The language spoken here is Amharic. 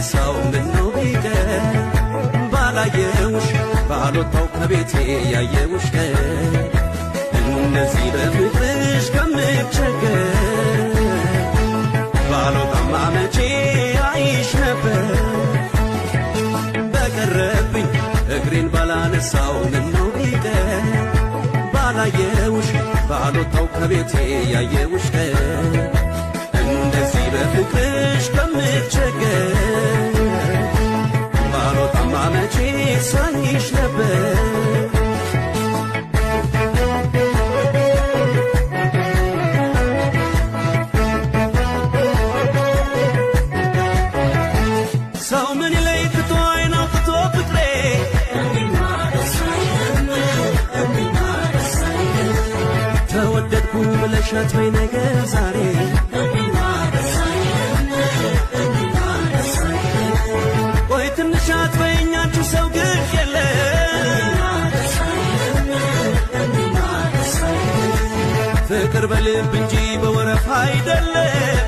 ባላነሳው ምነው ቢቀር ባላየውሽ ባልወጣው ከቤቴ ያየውሽ ቀን እነዚህ በፍቅርሽ ከምቸገር ባልወጣማ መቼ አይሽ ነበር በቀረብኝ እግሬን ባላነሳው ምነው ቢቀር ባላየውሽ ባልወጣው ከቤቴ ያየውሽ ቀን እንደዚህ በፍቅርሽ ከምቸገር ባልወጣማ መቼ ሳይሽ ነበር ሰው ምን ይለኝ ትቶ አይን አውጥቶ ፍቅሬ ተወደድኩ ብለሽ አትበይ ነገር ዛሬ ቆይ ትንሽ አትበይኝ አንቺ ሰው ግድ የለ ፍቅር በልብ እንጂ በወረፋ አይደለም